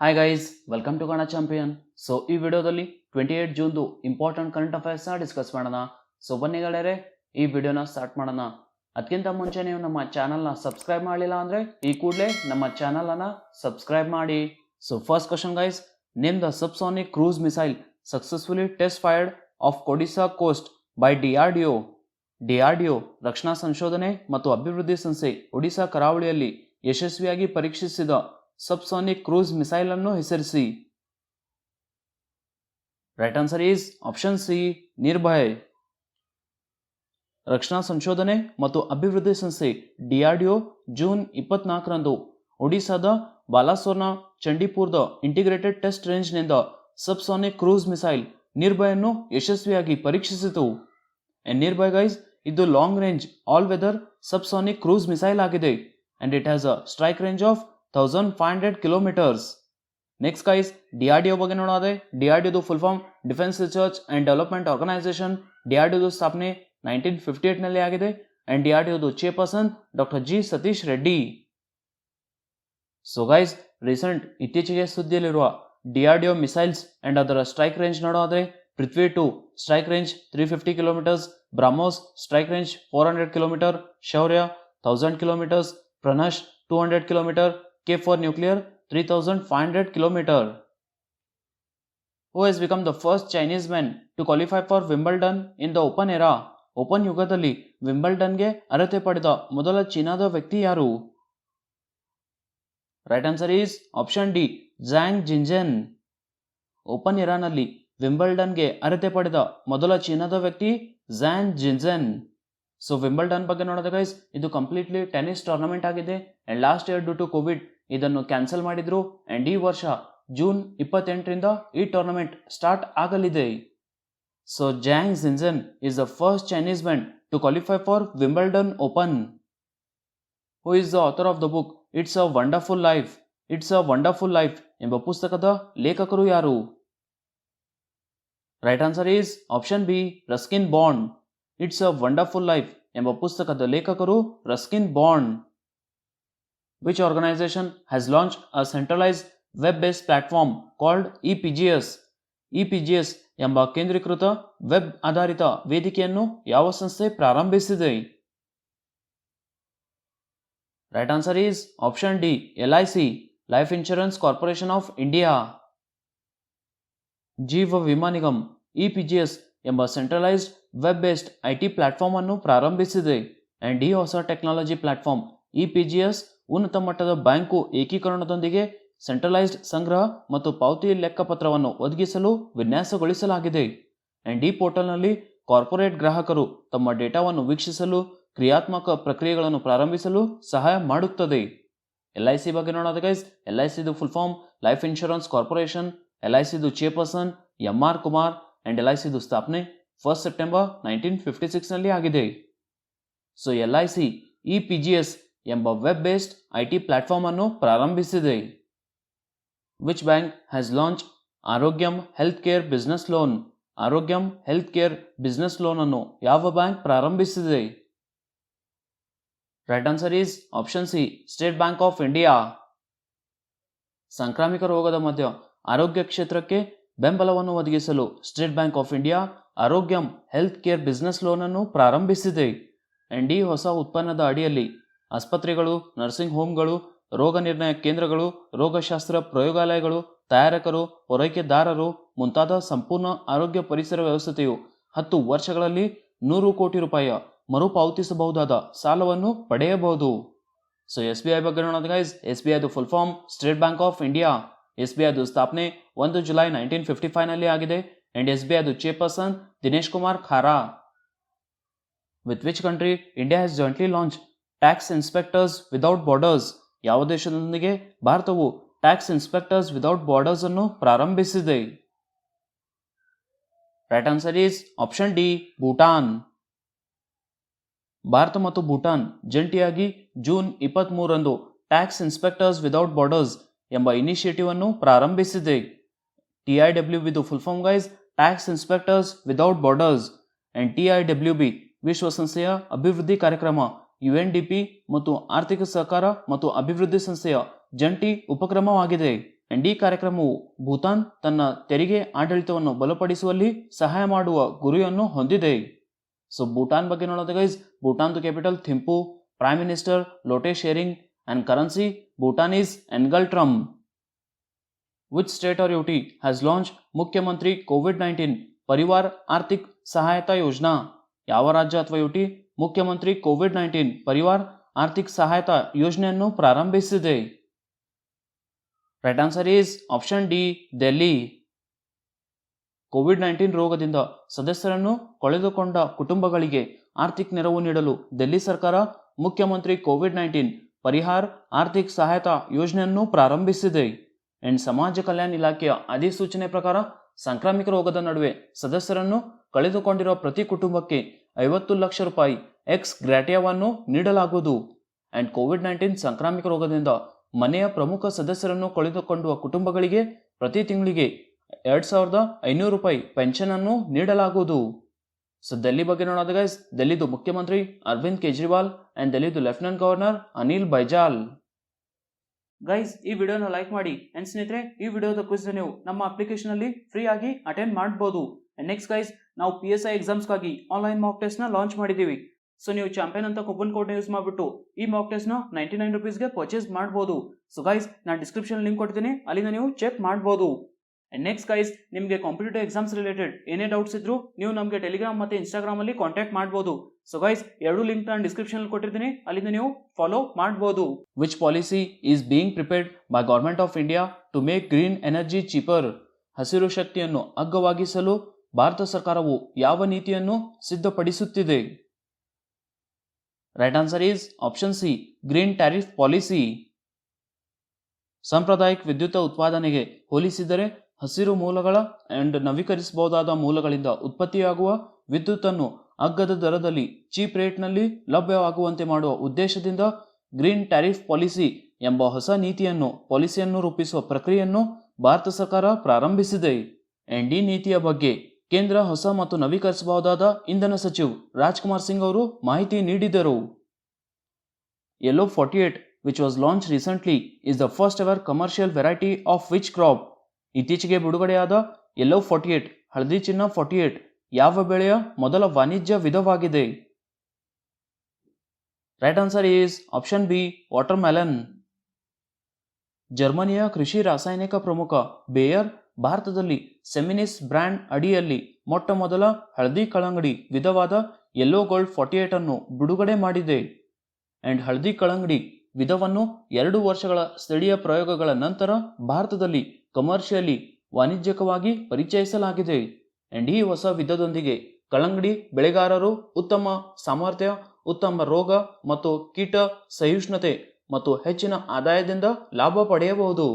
Hi guys, welcome to Kannada champion. So ಈ ವಿಡಿಯೋದಲ್ಲಿ 28 ಜೂನ್ದು ಇಂಪಾರ್ಟೆಂಟ್ ಕರೆಂಟ್ ಅಫೇರ್ಸ್ನ ಡಿಸ್ಕಸ್ ಮಾಡೋಣ. ಸೊ ಬನ್ನಿ ಗೆಳೆಯರೆ, ಈ ವಿಡಿಯೋನ ಸ್ಟಾರ್ಟ್ ಮಾಡೋಣ. ಅದಕ್ಕಿಂತ ಮುಂಚೆ ನೀವು ನಮ್ಮ ಚಾನಲ್ನ ಸಬ್ಸ್ಕ್ರೈಬ್ ಮಾಡಲಿಲ್ಲ ಅಂದರೆ ಈ ಕೂಡಲೇ ನಮ್ಮ ಚಾನಲನ್ನು ಸಬ್ಸ್ಕ್ರೈಬ್ ಮಾಡಿ. So first question guys, name the subsonic cruise missile successfully test fired off Odisha coast by DRDO. DRDO ರಕ್ಷಣಾ ಸಂಶೋಧನೆ ಮತ್ತು ಅಭಿವೃದ್ಧಿ ಸಂಸ್ಥೆ ಒಡಿಶಾ ಕರಾವಳಿಯಲ್ಲಿ ಯಶಸ್ವಿಯಾಗಿ ಪರೀಕ್ಷಿಸಿದ ಸಬ್ಸಾನಿಕ್ ಕ್ರೂಸ್ ಮಿಸೈಲ್ ಅನ್ನು ಹೆಸರಿಸಿ. Right answer is option C, Nirbhay. ರಕ್ಷಣಾ ಸಂಶೋಧನೆ ಮತ್ತು ಅಭಿವೃದ್ಧಿ ಸಂಸ್ಥೆ ಡಿಆರ್ಡಿಒ ಜೂನ್ 24ರಂದು ಒಡಿಶಾದ ಬಾಲಾಸೋರ್ನ ಚಂಡೀಪುರದ ಇಂಟಿಗ್ರೇಟೆಡ್ ಟೆಸ್ಟ್ ರೇಂಜ್ನಿಂದ ಸಬ್ಸಾನಿಕ್ ಕ್ರೂಸ್ ಮಿಸೈಲ್ ನಿರ್ಭಯ್ ಅನ್ನು ಯಶಸ್ವಿಯಾಗಿ ಪರೀಕ್ಷಿಸಿತು. ನಿರ್ಭಯ್ ಗೈಸ್, ಇದು long range all weather subsonic cruise missile ಆಗಿದೆ and it has a strike range of 1500 kilometres. Next guys, DRDO ಬಗ್ಗೆ ನೋಡೋದೆ. ಡಿಆರ್ಡಿಒದು full form defence research and development organisation. ಡಿಆರ್ಡಿಒದು ಸ್ಥಾಪನೆ 1958ನಲ್ಲಿ ಆಗಿದೆ and ಡಿಆರ್ಡಿಒದು chairperson doctor G Satish Reddy. So guys, ಇತ್ತೀಚೆಗೆ ಸುದ್ದಿಯಲ್ಲಿರುವ ಡಿಆರ್ಡಿಒ ಮಿಸೈಲ್ಸ್ ಅಂಡ್ ಅದರ ಸ್ಟ್ರೈಕ್ ರೇಂಜ್ ನೋಡೋದ್ರೆ, Prithvi 2 strike range 350 kilometres, BrahMos strike range 400 kilometre, Shaurya 1000 kilometres, Pranash 200 kilometre, K4 nuclear 3500 km. Who has become the first Chinese man to qualify for Wimbledon in the Open era? Open ಯುಗದಲ್ಲಿ ವಿಂಬಲ್ಡನ್ಗೆ ಅರ್ಹತೆ ಪಡೆದ ಮೊದಲ ಚೀನಾದ ವ್ಯಕ್ತಿ ಯಾರು? Right answer is option D, Zhang Zhizhen. Open ಎರಾನಲ್ಲಿ ವಿಂಬಲ್ಡನ್ಗೆ ಅರ್ಹತೆ ಪಡೆದ ಮೊದಲ ಚೀನಾದ ವ್ಯಕ್ತಿ ಝ್ಯಾಂಗ್ ಜಿನ್ಜೆನ್. ಸೊ ವಿಂಬಲ್ಡನ್ ಬಗ್ಗೆ ನೋಡೋದು ಗೈಸ್, ಇದು ಕಂಪ್ಲೀಟ್ಲಿ ಟೆನ್ನಿಸ್ ಟೂರ್ನಮೆಂಟ್ ಆಗಿದೆ and last year due to Covid ಇದನ್ನು ಕ್ಯಾನ್ಸಲ್ ಮಾಡಿದ್ರು ಅಂಡ್ ಈ ವರ್ಷ ಜೂನ್ 28ರಿಂದ ಈ ಟೂರ್ನಮೆಂಟ್ ಸ್ಟಾರ್ಟ್ ಆಗಲಿದೆ. So Zhang Zhizhen is the first Chinese man to qualify for Wimbledon open. Who is the author of the book it's a wonderful life? It's a wonderful life ಎಂಬ ಪುಸ್ತಕದ ಲೇಖಕರು ಯಾರು? Right answer is option B, Ruskin Bond. It's a wonderful life ಎಂಬ ಪುಸ್ತಕದ ಲೇಖಕರು Ruskin Bond. Which organisation has launch a centralised web based platform called EPGS? EPGS ಎಂಬ ಕೇಂದ್ರೀಕೃತ web ಆಧಾರಿತ ವೇದಿಕೆಯನ್ನು ಯಾವ ಸಂಸ್ಥೆ ಪ್ರಾರಂಭಿಸಿದೆ? Right answer is option D, LIC, life insurance corporation of India. Jeeva Vima Nigam EPGS ಎಂಬ centralised web based IT platform ಅನ್ನು ಪ್ರಾರಂಭಿಸಿದೆ ಅಂಡ್ ಈ ಹೊಸ ಟೆಕ್ನಾಲಜಿ ಪ್ಲಾಟ್ಫಾರ್ಮ್ ಇಪಿಜಿಎಸ್ ಉನ್ನತ ಮಟ್ಟದ ಬ್ಯಾಂಕು ಏಕೀಕರಣದೊಂದಿಗೆ ಸೆಂಟ್ರಲೈಸ್ಡ್ ಸಂಗ್ರಹ ಮತ್ತು ಪಾವತಿ ಲೆಕ್ಕಪತ್ರವನ್ನು ಒದಗಿಸಲು ವಿನ್ಯಾಸಗೊಳಿಸಲಾಗಿದೆ ಅಂಡ್ ಈ ಪೋರ್ಟಲ್ನಲ್ಲಿ ಕಾರ್ಪೊರೇಟ್ ಗ್ರಾಹಕರು ತಮ್ಮ ಡೇಟಾವನ್ನು ವೀಕ್ಷಿಸಲು ಕ್ರಿಯಾತ್ಮಕ ಪ್ರಕ್ರಿಯೆಗಳನ್ನು ಪ್ರಾರಂಭಿಸಲು ಸಹಾಯ ಮಾಡುತ್ತದೆ. ಎಲ್ಐಸಿ ಬಗ್ಗೆ ನೋಡೋದು ಗೈಸ್, ಎಲ್ಐಸಿದು full form life insurance corporation. ಎಲ್ಐಸಿದು ಚೇರ್ಪರ್ಸನ್ ಎಂಆರ್ ಕುಮಾರ್ ಅಂಡ್ ಎಲ್ಐಸಿದು ಸ್ಥಾಪನೆ 1 ಸೆಪ್ಟೆಂಬರ್ 1956ನಲ್ಲಿ ಆಗಿದೆ. ಸೊ ಎಲ್ಐಸಿ ಇಪಿಜಿಎಸ್ ಎಂಬ ವೆಬ್ ಬೇಸ್ಡ್ ಐಟಿ ಪ್ಲಾಟ್ಫಾರ್ಮ್ ಅನ್ನು ಪ್ರಾರಂಭಿಸಿದೆ. Which bank has launch Arogyam health care business loan? Arogyam health care business loan ಅನ್ನು ಯಾವ ಬ್ಯಾಂಕ್ ಪ್ರಾರಂಭಿಸಿದೆ? Right answer is option C, state bank of India. ಸಾಂಕ್ರಾಮಿಕ ರೋಗದ ಮಧ್ಯ ಆರೋಗ್ಯ ಕ್ಷೇತ್ರಕ್ಕೆ ಬೆಂಬಲವನ್ನು ಒದಗಿಸಲು state bank of India Arogyam health care business loan ಅನ್ನು ಪ್ರಾರಂಭಿಸಿದೆ ಅಂಡ್ ಈ ಹೊಸ ಉತ್ಪನ್ನದ ಅಡಿಯಲ್ಲಿ ಆಸ್ಪತ್ರೆಗಳು, ನರ್ಸಿಂಗ್ ಹೋಮ್ಗಳು, ರೋಗ ನಿರ್ಣಯ ಕೇಂದ್ರಗಳು, ರೋಗಶಾಸ್ತ್ರ ಪ್ರಯೋಗಾಲಯಗಳು, ತಯಾರಕರು, ಪೂರೈಕೆದಾರರು ಮುಂತಾದ ಸಂಪೂರ್ಣ ಆರೋಗ್ಯ ಪರಿಸರ ವ್ಯವಸ್ಥೆಯು 10 ವರ್ಷಗಳಲ್ಲಿ 100 ಕೋಟಿ ರೂಪಾಯಿಯ ಮರುಪಾವತಿಸಬಹುದಾದ ಸಾಲವನ್ನು ಪಡೆಯಬಹುದು. ಸೊ ಎಸ್ಬಿಐ ಬಗ್ಗೆ ನೋಡೋದು ಗೈಸ್, ಎಸ್ಬಿಐದು full form state bank of India. ಎಸ್ಬಿಐದು ಸ್ಥಾಪನೆ 1 ಜುಲೈ 1955ನಲ್ಲಿ ಆಗಿದೆ ಅಂಡ್ ಎಸ್ಬಿಐದು chairperson Dinesh Kumar Khara. With which country India has jointly launch tax inspectors without borders? ಯಾವ ದೇಶದೊಂದಿಗೆ ಭಾರತವು ಟ್ಯಾಕ್ಸ್ ಇನ್ಸ್ಪೆಕ್ಟರ್ಸ್ ವಿದೌಟ್ ಬಾರ್ಡರ್ಸ್ ಅನ್ನು ಪ್ರಾರಂಭಿಸಿದೆ? Right answer is option D, Bhutan. ಭಾರತ ಮತ್ತು ಭೂಟಾನ್ ಜಂಟಿಯಾಗಿ ಜೂನ್ 23ರಂದು ಟ್ಯಾಕ್ಸ್ ಇನ್ಸ್ಪೆಕ್ಟರ್ಸ್ ವಿದೌಟ್ ಬಾರ್ಡರ್ಸ್ ಎಂಬ ಇನಿಷಿಯೇಟಿವ್ ಅನ್ನು ಪ್ರಾರಂಭಿಸಿದೆ. TIWB full form guys, tax inspectors without borders and TIWB ವಿಶ್ವಸಂಸ್ಥೆಯ ಅಭಿವೃದ್ಧಿ ಕಾರ್ಯಕ್ರಮ UNDP ಮತ್ತು ಆರ್ಥಿಕ ಸಹಕಾರ ಮತ್ತು ಅಭಿವೃದ್ಧಿ ಸಂಸ್ಥೆಯ ಜಂಟಿ ಉಪಕ್ರಮವಾಗಿದೆ ಅಂಡ್ ಈ ಕಾರ್ಯಕ್ರಮವು ಭೂತಾನ್ ತನ್ನ ತೆರಿಗೆ ಆಡಳಿತವನ್ನು ಬಲಪಡಿಸುವಲ್ಲಿ ಸಹಾಯ ಮಾಡುವ ಗುರಿಯನ್ನು ಹೊಂದಿದೆ. ಸೊ ಭೂಟಾನ್ ಬಗ್ಗೆ ನೋಡೋದು ಗೈಸ್, ಭೂಟಾನ್ದು capital Thimphu, prime minister Lotay Tshering and currency Bhutan is ngultrum. Which state or UT has launch Mukhyamantri ಕೋವಿಡ್-19 ಪರಿವಾರ್ ಆರ್ಥಿಕ್ ಸಹಾಯತಾ ಯೋಜನಾ? ಯಾವ ರಾಜ್ಯ ಅಥವಾ ಯುಟಿ ಮುಖ್ಯಮಂತ್ರಿ ಕೋವಿಡ್-19 ಪರಿವಾರ್ ಆರ್ಥಿಕ್ ಸಹಾಯತಾ ಯೋಜನೆಯನ್ನು ಪ್ರಾರಂಭಿಸಿದೆ? Right answer is option D, Delhi. COVID-19 ರೋಗದಿಂದ ಸದಸ್ಯರನ್ನು ಕಳೆದುಕೊಂಡ ಕುಟುಂಬಗಳಿಗೆ ಆರ್ಥಿಕ ನೆರವು ನೀಡಲು ದಿಲ್ಲಿ ಸರ್ಕಾರ ಮುಖ್ಯಮಂತ್ರಿ ಕೋವಿಡ್-19 ಪರಿಹಾರ್ ಆರ್ಥಿಕ ಸಹಾಯತಾ ಯೋಜನೆಯನ್ನು ಪ್ರಾರಂಭಿಸಿದೆ. ಅಂಡ್ ಸಮಾಜ ಕಲ್ಯಾಣ ಇಲಾಖೆಯ ಅಧಿಸೂಚನೆ ಪ್ರಕಾರ ಸಾಂಕ್ರಾಮಿಕ ರೋಗದ ನಡುವೆ ಸದಸ್ಯರನ್ನು ಕಳೆದುಕೊಂಡಿರುವ ಪ್ರತಿ ಕುಟುಂಬಕ್ಕೆ 50 ಲಕ್ಷ ರೂಪಾಯಿ ಎಕ್ಸ್ ಗ್ರಾಟಿಯಾವನ್ನು ನೀಡಲಾಗುವುದು. ಅಂಡ್ ಕೋವಿಡ್-19 ಸಾಂಕ್ರಾಮಿಕ ರೋಗದಿಂದ ಮನೆಯ ಪ್ರಮುಖ ಸದಸ್ಯರನ್ನು ಕಳೆದುಕೊಂಡ ಕುಟುಂಬಗಳಿಗೆ ಪ್ರತಿ ತಿಂಗಳಿಗೆ 2500 ರೂಪಾಯಿ ಪೆನ್ಷನ್ ಅನ್ನು ನೀಡಲಾಗುವುದು. ಸೊ ಡೆಲ್ಲಿ ಬಗ್ಗೆ ನೋಡೋದು ಗೈಸ್, ಡೆಲ್ಲಿದು ಮುಖ್ಯಮಂತ್ರಿ ಅರವಿಂದ್ ಕೇಜ್ರಿವಾಲ್ ಅಂಡ್ ಡೆಲ್ಲಿದು lieutenant governor Anil Baijal. Guys ಈ ವಿಡಿಯೋನ ಲೈಕ್ ಮಾಡಿ ಅಂಡ್ ಸ್ನೇಹಿತರೆ ಈ ವಿಡಿಯೋದ ಕ್ವಿಜ್ ನೀವು ನಮ್ಮ ಅಪ್ಲಿಕೇಶನ್ ಅಲ್ಲಿ ಫ್ರೀ ಆಗಿ ಅಟೆಂಡ್ ಮಾಡಬಹುದು. ಅಂಡ್ ನೆಕ್ಸ್ಟ್ ಗೈಸ್ ನಾವು PSI ಎಕ್ಸಾಮ್ಸ್ಗಾಗಿ ಆನ್ಲೈನ್ ಮಾಕ್ ಟೆಸ್ಟ್ ನ ಲಾಂಚ್ ಮಾಡಿದ್ದೀವಿ. ಸೊ ನೀವು ಚಾಂಪಿಯನ್ ಅಂತ ಕೂಪನ್ ಕೋಡ್ ಯೂಸ್ ಮಾಡಿಬಿಟ್ಟು ಈ ಮಾಕ್ ಟೆಸ್ಟ್ ನ 99 ರೂಪೀಸ್ಗೆ ಪರ್ಚೇಸ್ ಮಾಡಬಹುದು. ಸೊ ಗೈಸ್ ನಾನು ಡಿಸ್ಕ್ರಿಪ್ಷನ್ ಲಿಂಕ್ ಕೊಡ್ತೀನಿ, ಅಲ್ಲಿಂದ ನೀವು ಚೆಕ್ ಮಾಡಬಹುದು. ಅಂಡ್ ನೆಕ್ಸ್ಟ್ ಗೈಸ್ ನಿಮಗೆ ಕಾಂಪಿಟೇಟಿವ್ ಎಕ್ಸಾಮ್ಸ್ ರಿಲೇಟೆಡ್ ಏನೇ ಡೌಟ್ಸ್ ಇದ್ರು ನೀವು ನಮಗೆ ಟೆಲಿಗ್ರಾಮ್ ಮತ್ತೆ ಇನ್ಸ್ಟಾಗ್ರಾಮ್ ಅಲ್ಲಿ ಕಾಂಟ್ಯಾಕ್ಟ್ ಮಾಡಬಹುದು. ಸೊ ಗೈಸ್ ಎರಡು ಲಿಂಕ್ ನಾನು ಡಿಸ್ಕ್ರಿಪ್ಷನ್ ಅಲ್ಲಿ ಕೊಟ್ಟಿರ್ತೀನಿ, ಅಲ್ಲಿಂದ ನೀವು ಫಾಲೋ ಮಾಡಬಹುದು. Which policy is being prepared by government of India to make green energy cheaper? ಹಸಿರು ಶಕ್ತಿಯನ್ನು ಅಗ್ಗವಾಗಿಸಲು ಭಾರತ ಸರ್ಕಾರವು ಯಾವ ನೀತಿಯನ್ನು ಸಿದ್ಧಪಡಿಸುತ್ತಿದೆ? Right answer is option C, green tariff policy. ಸಾಂಪ್ರದಾಯಿಕ ವಿದ್ಯುತ್ ಉತ್ಪಾದನೆಗೆ ಹೋಲಿಸಿದರೆ ಹಸಿರು ಮೂಲಗಳ ಅಂಡ್ ನವೀಕರಿಸಬಹುದಾದ ಮೂಲಗಳಿಂದ ಉತ್ಪತ್ತಿಯಾಗುವ ವಿದ್ಯುತ್ತನ್ನು ಅಗ್ಗದ ದರದಲ್ಲಿ ಚೀಪ್ ರೇಟ್ನಲ್ಲಿ ಲಭ್ಯವಾಗುವಂತೆ ಮಾಡುವ ಉದ್ದೇಶದಿಂದ ಗ್ರೀನ್ ಟ್ಯಾರಿಫ್ ಪಾಲಿಸಿ ಎಂಬ ಹೊಸ ಪಾಲಿಸಿಯನ್ನು ರೂಪಿಸುವ ಪ್ರಕ್ರಿಯೆಯನ್ನು ಭಾರತ ಸರ್ಕಾರ ಪ್ರಾರಂಭಿಸಿದೆ. ಅಂಡ್ ಈ ನೀತಿಯ ಬಗ್ಗೆ ಕೇಂದ್ರ ಹೊಸ ಮತ್ತು ನವೀಕರಿಸಬಹುದಾದ ಇಂಧನ ಸಚಿವ ರಾಜ್ಕುಮಾರ್ ಸಿಂಗ್ ಅವರು ಮಾಹಿತಿ ನೀಡಿದರು. Yellow 48 which was launched recently is the first ever commercial variety of which crop? ಇತ್ತೀಚೆಗೆ ಬಿಡುಗಡೆಯಾದ Yellow 48 ಹಳದಿ ಚಿನ್ನ 48 ಯಾವ ಬೆಳೆಯ ಮೊದಲ ವಾಣಿಜ್ಯ ವಿಧವಾಗಿದೆ? Right answer is option B, watermelon. ಜರ್ಮನಿಯ ಕೃಷಿ ರಾಸಾಯನಿಕ ಪ್ರಮುಖ ಬೇಯರ್ ಭಾರತದಲ್ಲಿ ಸೆಮಿನಿಸ್ ಬ್ರ್ಯಾಂಡ್ ಅಡಿಯಲ್ಲಿ ಮೊಟ್ಟ ಮೊದಲ ಹಳದಿ ಕಳಂಗಡಿ ವಿಧವಾದ ಯೆಲ್ಲೋ ಗೋಲ್ಡ್ 48 ಅನ್ನು ಬಿಡುಗಡೆ ಮಾಡಿದೆ. ಅಂಡ್ ಹಳದಿ ಕಳಂಗಡಿ ವಿಧವನ್ನು 2 ವರ್ಷಗಳ ಸ್ಥಳೀಯ ಪ್ರಯೋಗಗಳ ನಂತರ ಭಾರತದಲ್ಲಿ ಕಮರ್ಷಿಯಲಿ ವಾಣಿಜ್ಯಿಕವಾಗಿ ಪರಿಚಯಿಸಲಾಗಿದೆ. ಅಂಡ್ ಈ ಹೊಸ ವಿಧದೊಂದಿಗೆ ಕಳಂಗಡಿ ಬೆಳೆಗಾರರು ಉತ್ತಮ ಸಾಮರ್ಥ್ಯ, ಉತ್ತಮ ರೋಗ ಮತ್ತು ಕೀಟ ಸಹಿಷ್ಣುತೆ ಮತ್ತು ಹೆಚ್ಚಿನ ಆದಾಯದಿಂದ ಲಾಭ ಪಡೆಯಬಹುದು.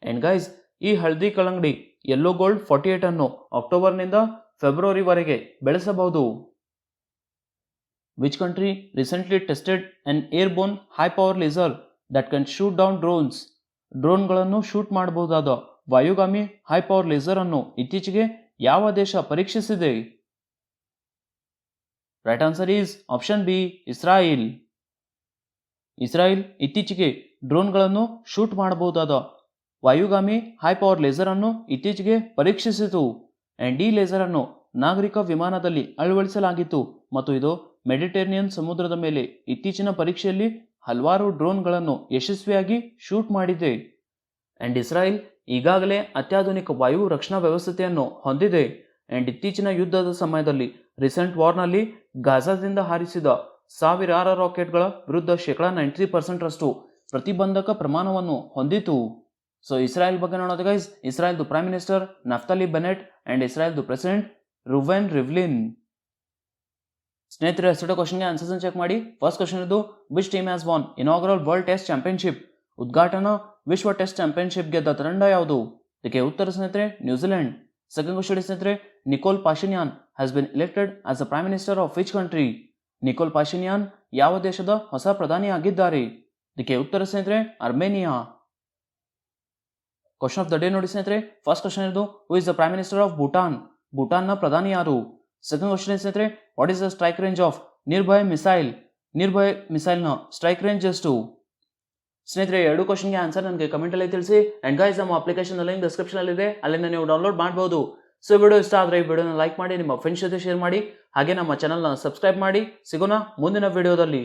ಅಂಡ್ ಗೈಸ್ ಈ ಹಳದಿ ಕಳಂಗಡಿ ಯೆಲ್ಲೋ ಗೋಲ್ಡ್ 48 ಅನ್ನು ಅಕ್ಟೋಬರ್ನಿಂದ ಫೆಬ್ರವರಿವರೆಗೆ ಬೆಳೆಸಬಹುದು. Which country recently tested an airborne high-power laser that can shoot down drones? ಡ್ರೋನ್ಗಳನ್ನು ಶೂಟ್ ಮಾಡಬಹುದಾದ ವಾಯುಗಾಮಿ ಹೈ ಪವರ್ ಲೇಸರ್ ಅನ್ನು ಇತ್ತೀಚೆಗೆ ಯಾವ ದೇಶ ಪರೀಕ್ಷಿಸಿದೆ? Right answer is option B, Israel. Israel ಇತ್ತೀಚೆಗೆ ಡ್ರೋನ್ಗಳನ್ನು ಶೂಟ್ ಮಾಡಬಹುದಾದ ವಾಯುಗಾಮಿ ಹೈ ಪವರ್ ಲೇಸರ್ ಅನ್ನು ಇತ್ತೀಚೆಗೆ ಪರೀಕ್ಷಿಸಿತು. ಅಂಡ್ ಈ ಲೇಸರ್ ಅನ್ನು ನಾಗರಿಕ ವಿಮಾನದಲ್ಲಿ ಅಳವಡಿಸಲಾಗಿತ್ತು ಮತ್ತು ಇದು ಮೆಡಿಟರೇನಿಯನ್ ಸಮುದ್ರದ ಮೇಲೆ ಇತ್ತೀಚಿನ ಪರೀಕ್ಷೆಯಲ್ಲಿ ಹಲವಾರು ಡ್ರೋನ್ಗಳನ್ನು ಯಶಸ್ವಿಯಾಗಿ ಶೂಟ್ ಮಾಡಿದೆ. ಅಂಡ್ ಇಸ್ರಾಯಿಲ್ ಈಗಾಗಲೇ ಅತ್ಯಾಧುನಿಕ ವಾಯು ರಕ್ಷಣಾ ವ್ಯವಸ್ಥೆಯನ್ನು ಹೊಂದಿದೆ. ಅಂಡ್ ಇತ್ತೀಚಿನ ಯುದ್ಧದ ಸಮಯದಲ್ಲಿ ರೀಸೆಂಟ್ ವಾರ್ನಲ್ಲಿ ಗಾಜಾದಿಂದ ಹಾರಿಸಿದ ಸಾವಿರಾರು ರಾಕೆಟ್ಗಳ ವಿರುದ್ಧ 93% ರಷ್ಟು ಪ್ರತಿಬಂಧಕ ಪ್ರಮಾಣವನ್ನು ಹೊಂದಿತು. ಸೊ ಇಸ್ರಾಯೇಲ್ ಬಗ್ಗೆ ನೋಡೋದು ಗೈಸ್, ಇಸ್ರಾಯೇಲ್ದು prime minister Naftali Bennett and ಇಸ್ರಾಯೇಲ್ದು ಪ್ರೆಸಿಡೆಂಟ್ ರುವೆನ್ ರಿವ್ಲಿನ್. ಸ್ನೇಹಿತರೆ ಹೆಸರು ಕ್ವಶನ್ಗೆ ಆನ್ಸರ್ಸ್ ಚೆಕ್ ಮಾಡಿ. ಫಸ್ಟ್ ಕ್ವಶನ್ ಇದು, which team has won inaugural world test championship? ಉದ್ಘಾಟನಾ ವಿಶ್ವ ಟೆಸ್ಟ್ ಚಾಂಪಿಯನ್ಶಿಪ್ ಗೆದ್ದ ತಂಡ ಯಾವುದು? ಇದಕ್ಕೆ ಉತ್ತರ ಸ್ನೇಹಿತರೆ ನ್ಯೂಜಿಲೆಂಡ್. ಸೆಕೆಂಡ್ ಕ್ವಶನ್ ಸ್ನೇಹಿತರೆ, Nikol Pashinyan has been elected as the prime minister of which country? Nikol Pashinyan ಯಾವ ದೇಶದ ಹೊಸ ಪ್ರಧಾನಿ ಆಗಿದ್ದಾರೆ? ಇದಕ್ಕೆ ಉತ್ತರ ಸ್ನೇಹಿತರೆ Armenia. Question of the day ನೋಡಿ ಸ್ನೇಹಿತರೆ, ಫಸ್ಟ್ ಕ್ವಶನ್ ಇದು, who is the prime minister of Bhutan? ಭೂಟಾನ್ನ ಪ್ರಧಾನಿ ಯಾರು? ಸೆಕೆಂಡ್ ಕ್ವಶನ್ ಸ್ನೇಹಿತರೆ, what is the strike range of Nirbhay missile? Nirbhay ಮಿಸೈಲ್ನ ಸ್ಟ್ರೈಕ್ ರೇಂಜ್ ಎಷ್ಟು? ಸ್ನೇಹಿತರೆ, ಎರಡು ಕ್ವಶನ್ಗೆ ಆನ್ಸರ್ ನನಗೆ ಕಮೆಂಟಲ್ಲಿ ತಿಳಿಸಿ. ಆ್ಯಂಡ್ ಗೈಸ್, ನಮ್ಮ ಅಪ್ಲಿಕೇಶನ್ ಲಿಂಕ್ ಡಿಸ್ಕ್ರಿಪ್ಷನಲ್ಲಿದೆ, ಅಲ್ಲಿಂದ ನೀವು ಡೌನ್ಲೋಡ್ ಮಾಡ್ಬೋದು. ಸೊ ವಿಡಿಯೋ ಇಷ್ಟ ಆದರೆ ಈ ವಿಡಿಯೋನ ಲೈಕ್ ಮಾಡಿ, ನಿಮ್ಮ ಫ್ರೆಂಡ್ಸ್ ಜೊತೆ ಶೇರ್ ಮಾಡಿ, ಹಾಗೆ ನಮ್ಮ ಚಾನಲ್ನ ಸಬ್ಸ್ಕ್ರೈಬ್ ಮಾಡಿ. ಸಿಗೋಣ ಮುಂದಿನ ವಿಡಿಯೋದಲ್ಲಿ.